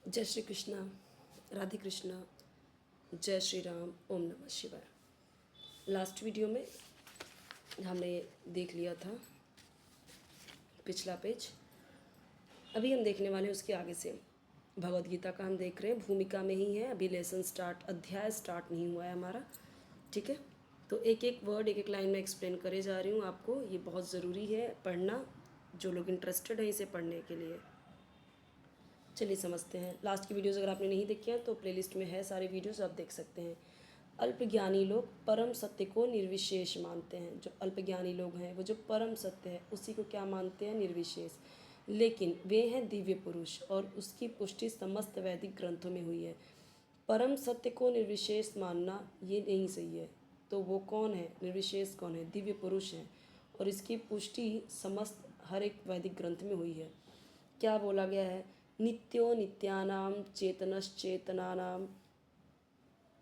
जय श्री कृष्णा, राधे कृष्णा, जय श्री राम, ओम नमः शिवाय। लास्ट वीडियो में हमने देख लिया था पिछला पेज। अभी हम देखने वाले हैं उसके आगे से। भगवद गीता का हम देख रहे हैं, भूमिका में ही है, अभी लेसन स्टार्ट, अध्याय स्टार्ट नहीं हुआ है हमारा। ठीक है, तो एक एक वर्ड एक एक लाइन में एक्सप्लेन करे जा रही हूँ आपको। ये बहुत ज़रूरी है पढ़ना, जो लोग इंटरेस्टेड हैं इसे पढ़ने के लिए। चलिए समझते हैं। लास्ट की वीडियोज़ अगर आपने नहीं देखी हैं तो प्लेलिस्ट में है सारे वीडियोज़, आप देख सकते हैं। अल्पज्ञानी लोग परम सत्य को निर्विशेष मानते हैं। जो अल्पज्ञानी लोग हैं वो जो परम सत्य है उसी को क्या मानते हैं? निर्विशेष। लेकिन वे हैं दिव्य पुरुष और उसकी पुष्टि समस्त वैदिक ग्रंथों में हुई है। परम सत्य को निर्विशेष मानना ये नहीं सही है। तो वो कौन है? निर्विशेष कौन है? दिव्य पुरुष हैं और इसकी पुष्टि समस्त हर एक वैदिक ग्रंथ में हुई है। क्या बोला गया है? नित्यो नित्यानाम चेतनश्चेतनानाम,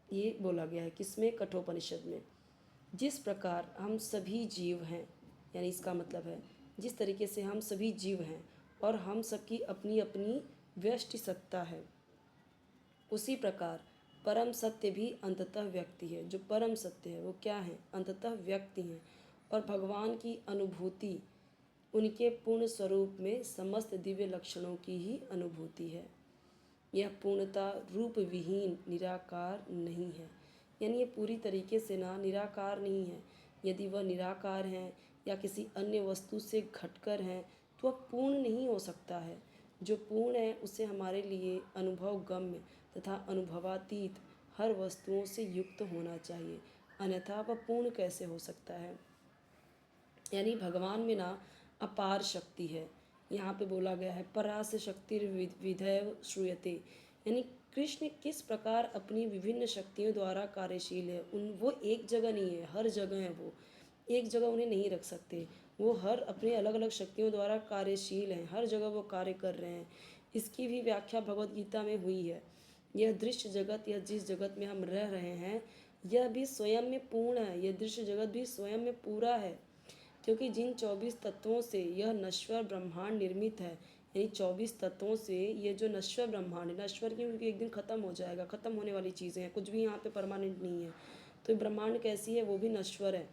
ये बोला गया है किसमें? कठोपनिषद में। जिस प्रकार हम सभी जीव हैं, यानी इसका मतलब है जिस तरीके से हम सभी जीव हैं और हम सबकी अपनी अपनी व्यष्टि सत्ता है, उसी प्रकार परम सत्य भी अंततः व्यक्ति है। जो परम सत्य है वो क्या है? अंततः व्यक्ति हैं और भगवान की अनुभूति उनके पूर्ण स्वरूप में समस्त दिव्य लक्षणों की ही अनुभूति है। यह पूर्णता रूप विहीन निराकार नहीं है, यानी ये पूरी तरीके से ना निराकार नहीं है। यदि वह निराकार हैं या किसी अन्य वस्तु से घटकर हैं तो वह पूर्ण नहीं हो सकता है। जो पूर्ण है उसे हमारे लिए अनुभव गम्य तथा अनुभवातीत हर वस्तुओं से युक्त होना चाहिए, अन्यथा वह पूर्ण कैसे हो सकता है? यानी भगवान में ना अपार शक्ति है। यहाँ पे बोला गया है परास शक्ति विधैव श्रूयते, यानी कृष्ण किस प्रकार अपनी विभिन्न शक्तियों द्वारा कार्यशील है। वो एक जगह नहीं है, हर जगह है। वो एक जगह उन्हें नहीं रख सकते, वो हर अपने अलग अलग शक्तियों द्वारा कार्यशील हैं, हर जगह वो कार्य कर रहे हैं। इसकी भी व्याख्या भगवद गीता में हुई है। यह दृश्य जगत, या जिस जगत में हम रह रहे हैं, यह भी स्वयं में पूर्ण है। यह दृश्य जगत भी स्वयं में पूरा है, क्योंकि जिन 24 तत्वों से यह नश्वर ब्रह्मांड निर्मित है, यानी 24 तत्वों से ये जो नश्वर ब्रह्मांड है, नश्वर क्यों? क्योंकि एक दिन ख़त्म हो जाएगा, ख़त्म होने वाली चीज़ें हैं, कुछ भी यहाँ पे परमानेंट नहीं है। तो ये ब्रह्मांड कैसी है? वो भी नश्वर है।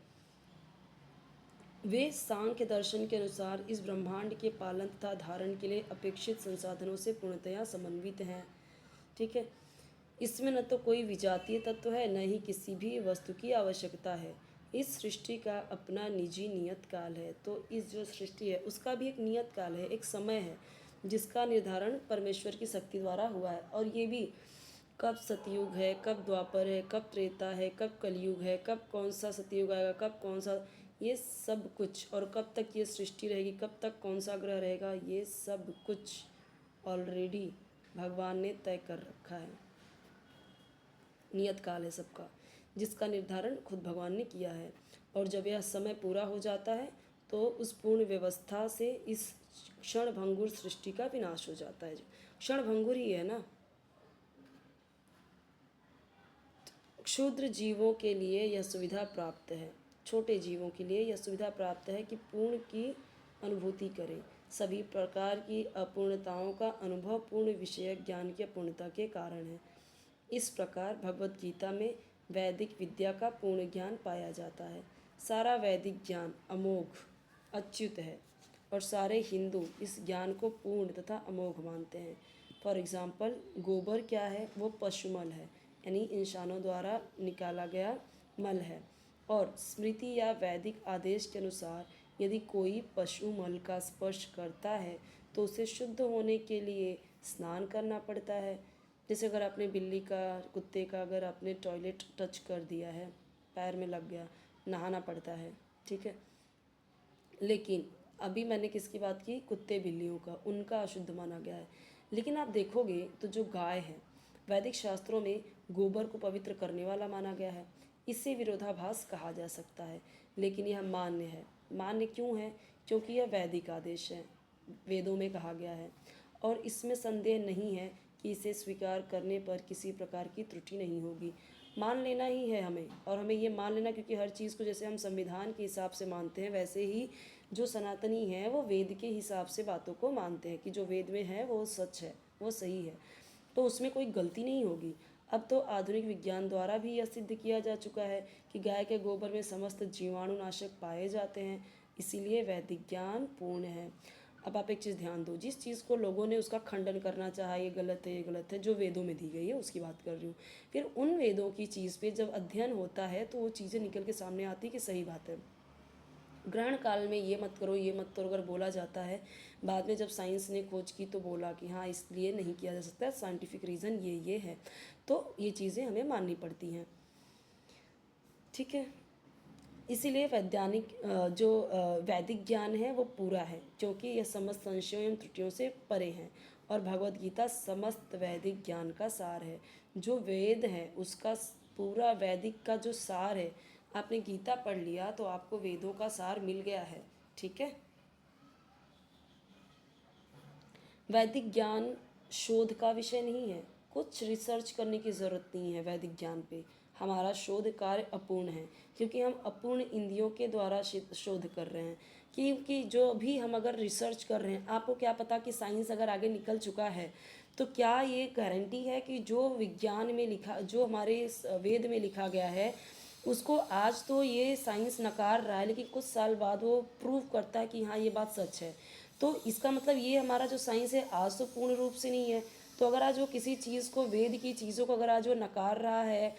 वे सांख्य दर्शन के अनुसार इस ब्रह्मांड के पालन तथा धारण के लिए अपेक्षित संसाधनों से पूर्णतया समन्वित हैं। ठीक है, इसमें न तो कोई विजातीय तत्व है, न ही किसी भी वस्तु की आवश्यकता है। इस सृष्टि का अपना निजी नियत काल है। तो इस जो सृष्टि है उसका भी एक नियत काल है, एक समय है जिसका निर्धारण परमेश्वर की शक्ति द्वारा हुआ है। और ये भी कब सतयुग है, कब द्वापर है, कब त्रेता है, कब कलयुग है, कब कौन सा सतयुग आएगा, कब कौन सा, ये सब कुछ, और कब तक ये सृष्टि रहेगी, कब तक कौन सा ग्रह रहेगा, ये सब कुछ ऑलरेडी भगवान ने तय कर रखा है। नियत काल है सबका, जिसका निर्धारण खुद भगवान ने किया है। और जब यह समय पूरा हो जाता है तो उस पूर्ण व्यवस्था से इस क्षण भंगुर सृष्टि का विनाश हो जाता है। क्षण भंगुर ही है ना। क्षुद्र जीवों के लिए यह सुविधा प्राप्त है, छोटे जीवों के लिए यह सुविधा प्राप्त है कि पूर्ण की अनुभूति करें। सभी प्रकार की अपूर्णताओं का अनुभव पूर्ण विषयक ज्ञान की अपूर्णता के कारण है। इस प्रकार भगवद गीता में वैदिक विद्या का पूर्ण ज्ञान पाया जाता है। सारा वैदिक ज्ञान अमोघ अच्युत है और सारे हिंदू इस ज्ञान को पूर्ण तथा अमोघ मानते हैं। फॉर एग्ज़ाम्पल, गोबर क्या है? वो पशुमल है, यानी इंसानों द्वारा निकाला गया मल है। और स्मृति या वैदिक आदेश के अनुसार यदि कोई पशु मल का स्पर्श करता है तो उसे शुद्ध होने के लिए स्नान करना पड़ता है। जैसे अगर आपने बिल्ली का, कुत्ते का अगर आपने टॉयलेट टच कर दिया है, पैर में लग गया, नहाना पड़ता है। ठीक है, लेकिन अभी मैंने किसकी बात की? कुत्ते बिल्लियों का, उनका अशुद्ध माना गया है। लेकिन आप देखोगे तो जो गाय है, वैदिक शास्त्रों में गोबर को पवित्र करने वाला माना गया है। इससे विरोधाभास कहा जा सकता है, लेकिन यह मान्य है। मान्य क्यों है? क्योंकि यह वैदिक आदेश है, वेदों में कहा गया है, और इसमें संदेह नहीं है कि इसे स्वीकार करने पर किसी प्रकार की त्रुटि नहीं होगी। मान लेना ही है हमें, और हमें ये मान लेना, क्योंकि हर चीज़ को जैसे हम संविधान के हिसाब से मानते हैं, वैसे ही जो सनातनी हैं वो वेद के हिसाब से बातों को मानते हैं कि जो वेद में है वो सच है, वो सही है। तो उसमें कोई गलती नहीं होगी। अब तो आधुनिक विज्ञान द्वारा भी यह सिद्ध किया जा चुका है कि गाय के गोबर में समस्त जीवाणुनाशक पाए जाते हैं, इसीलिए वैदिक ज्ञान पूर्ण है। अब आप एक चीज़ ध्यान दो, जिस चीज़ को लोगों ने उसका खंडन करना चाहा, ये गलत है, ये गलत है, जो वेदों में दी गई है उसकी बात कर रही हूँ, फिर उन वेदों की चीज़ पे जब अध्ययन होता है तो वो चीज़ें निकल के सामने आती कि सही बात है। ग्रहण काल में ये मत करो, ये मत करो अगर बोला जाता है, बाद में जब साइंस ने खोज की तो बोला कि हाँ इसलिए नहीं किया जा सकता, साइंटिफिक रीज़न ये है, तो ये चीज़ें हमें माननी पड़ती हैं। ठीक है, इसीलिए वैज्ञानिक जो वैदिक ज्ञान है वो पूरा है, क्योंकि यह समस्त संशयों एवं त्रुटियों से परे है, और भगवत गीता समस्त वैदिक ज्ञान का सार है। जो वेद है उसका पूरा वैदिक का जो सार है, आपने गीता पढ़ लिया तो आपको वेदों का सार मिल गया है। ठीक है, वैदिक ज्ञान शोध का विषय नहीं है, कुछ रिसर्च करने की ज़रूरत नहीं है वैदिक ज्ञान पे। हमारा शोध कार्य अपूर्ण है, क्योंकि हम अपूर्ण इंद्रियों के द्वारा शोध कर रहे हैं। क्योंकि जो भी हम अगर रिसर्च कर रहे हैं, आपको क्या पता कि साइंस अगर आगे निकल चुका है तो क्या ये गारंटी है कि जो विज्ञान में लिखा, जो हमारे वेद में लिखा गया है, उसको आज तो ये साइंस नकार रहा है, लेकिन कुछ साल बाद वो प्रूव करता है कि हाँ ये बात सच है। तो इसका मतलब ये हमारा जो साइंस है आज तो पूर्ण रूप से नहीं है। तो अगर आज वो किसी चीज़ को, वेद की चीज़ों को अगर आज वो नकार रहा है,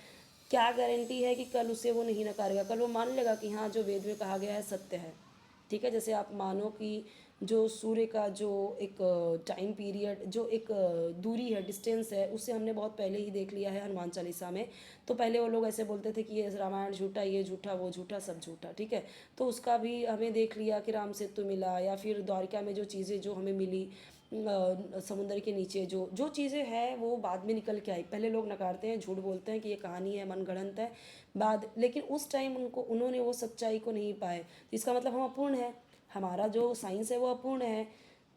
क्या गारंटी है कि कल उसे वो नहीं नकारेगा, कल वो मान लेगा कि हाँ जो वेद में कहा गया है सत्य है। ठीक है, जैसे आप मानो कि जो सूर्य का जो एक टाइम पीरियड, जो एक दूरी है, डिस्टेंस है, उससे हमने बहुत पहले ही देख लिया है हनुमान चालीसा में। तो पहले वो लोग ऐसे बोलते थे कि ये रामायण झूठा, ये झूठा, वो झूठा, सब झूठा। ठीक है, तो उसका भी हमें देख लिया कि राम सेतु मिला, या फिर द्वारिका में जो चीज़ें जो हमें मिली समुद्र के नीचे जो जो चीज़ें हैं वो बाद में निकल के आई। पहले लोग नकारते हैं, झूठ बोलते हैं कि ये कहानी है, मनगढ़ंत है, बाद, लेकिन उस टाइम उन्होंने वो सच्चाई को नहीं पाए, तो इसका मतलब हम अपूर्ण है, हमारा जो साइंस है वो अपूर्ण है।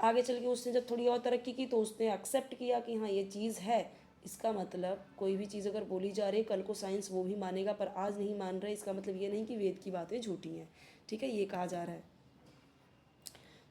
आगे चल के उसने जब थोड़ी और तरक्की की तो उसने एक्सेप्ट किया कि हाँ ये चीज़ है। इसका मतलब कोई भी चीज़ अगर बोली जा रही है कल को साइंस वो भी मानेगा, पर आज नहीं मान रहे, इसका मतलब ये नहीं कि वेद की बातें झूठी हैं। ठीक है, ये कहा जा रहा है।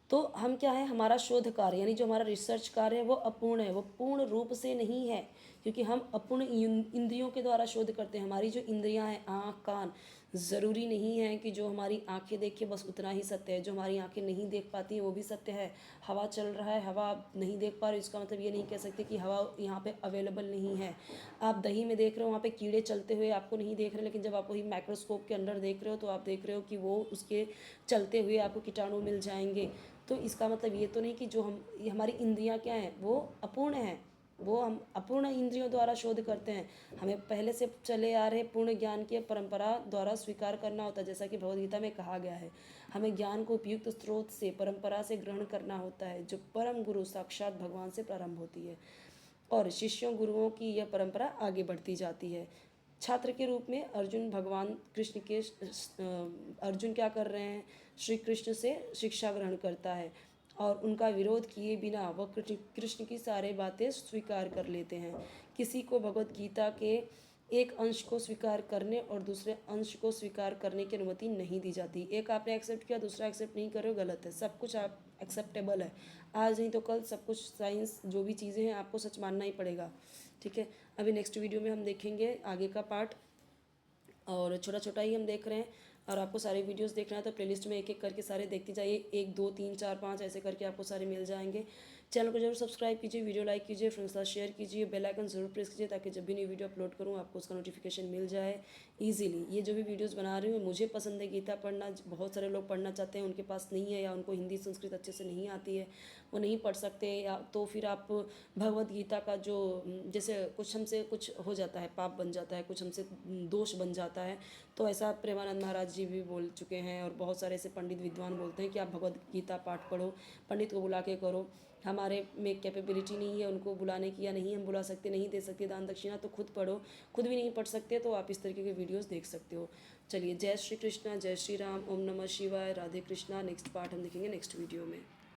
तो हम क्या है, हमारा शोध कार्य यानी जो हमारा रिसर्च कार्य है वो अपूर्ण है, वो पूर्ण रूप से नहीं है, क्योंकि हम अपूर्ण इंद्रियों के द्वारा शोध करते हैं। हमारी जो इंद्रियां हैं, आँख, कान, ज़रूरी नहीं है कि जो हमारी आंखें देखें बस उतना ही सत्य है, जो हमारी आंखें नहीं देख पाती हैं वो भी सत्य है। हवा चल रहा है, हवा आप नहीं देख पा रहे, इसका मतलब ये नहीं कह सकते कि हवा यहाँ पे अवेलेबल नहीं है। आप दही में देख रहे हो, वहाँ पे कीड़े चलते हुए आपको नहीं देख रहे, लेकिन जब आप वही माइक्रोस्कोप के अंदर देख रहे हो तो आप देख रहे हो कि वो उसके चलते हुए आपको कीटाणु मिल जाएंगे। तो इसका मतलब ये तो नहीं कि जो हम, ये हमारी इंद्रियां क्या हैं, वो अपूर्ण हैं, वो हम अपूर्ण इंद्रियों द्वारा शोध करते हैं। हमें पहले से चले आ रहे पूर्ण ज्ञान की परंपरा द्वारा स्वीकार करना होता है, जैसा कि भगवद्गीता में कहा गया है। हमें ज्ञान को उपयुक्त स्रोत से, परंपरा से ग्रहण करना होता है, जो परम गुरु साक्षात भगवान से प्रारंभ होती है, और शिष्यों गुरुओं की यह परंपरा आगे बढ़ती जाती है। छात्र के रूप में अर्जुन भगवान कृष्ण के अर्जुन क्या कर रहे हैं, श्री कृष्ण से शिक्षा ग्रहण करता है, और उनका विरोध किए बिना वह कृष्ण की सारे बातें स्वीकार कर लेते हैं। किसी को भगवत गीता के एक अंश को स्वीकार करने और दूसरे अंश को स्वीकार करने की अनुमति नहीं दी जाती। एक आपने एक्सेप्ट किया, दूसरा एक्सेप्ट नहीं कर रहे हो, गलत है। सब कुछ आप एक्सेप्टेबल है, आज नहीं तो कल सब कुछ, साइंस जो भी चीज़ें हैं आपको सच मानना ही पड़ेगा। ठीक है, अभी नेक्स्ट वीडियो में हम देखेंगे आगे का पार्ट, और छोटा छोटा ही हम देख रहे हैं। और आपको सारे वीडियोस देखना है तो प्लेलिस्ट में एक एक करके सारे देखते जाइए, 1 2 3 4 5 ऐसे करके आपको सारे मिल जाएंगे। चैनल को जरूर सब्सक्राइब कीजिए, वीडियो लाइक कीजिए, फ्रेंड्स के साथ शेयर कीजिए, बेल आइकन जरूर प्रेस कीजिए, ताकि जब भी नई वीडियो अपलोड करूँ आपको उसका नोटिफिकेशन मिल जाए ईजिली। ये जो भी वीडियोज़ बना रही हूँ मुझे पसंद है गीता पढ़ना, बहुत सारे लोग पढ़ना चाहते हैं, उनके पास नहीं है, या उनको हिंदी संस्कृत अच्छे से नहीं आती है, वो नहीं पढ़ सकते, या तो फिर आप भगवत गीता का जो, जैसे कुछ हमसे कुछ हो जाता है, पाप बन जाता है, कुछ हमसे दोष बन जाता है, तो ऐसा प्रेमानंद महाराज जी भी बोल चुके हैं, और बहुत सारे ऐसे पंडित विद्वान बोलते हैं कि आप भगवत गीता पाठ पढ़ो, पंडित को बुला के करो। हमारे में कैपेबिलिटी नहीं है उनको बुलाने की, या नहीं हम बुला सकते, नहीं दे सकते दान दक्षिणा, तो खुद पढ़ो। खुद भी नहीं पढ़ सकते तो आप इस तरीके के वीडियोस देख सकते हो। चलिए, जय श्री कृष्णा, जय श्री राम, ओम नमः शिवाय, राधे कृष्णा। नेक्स्ट पार्ट हम देखेंगे नेक्स्ट वीडियो में।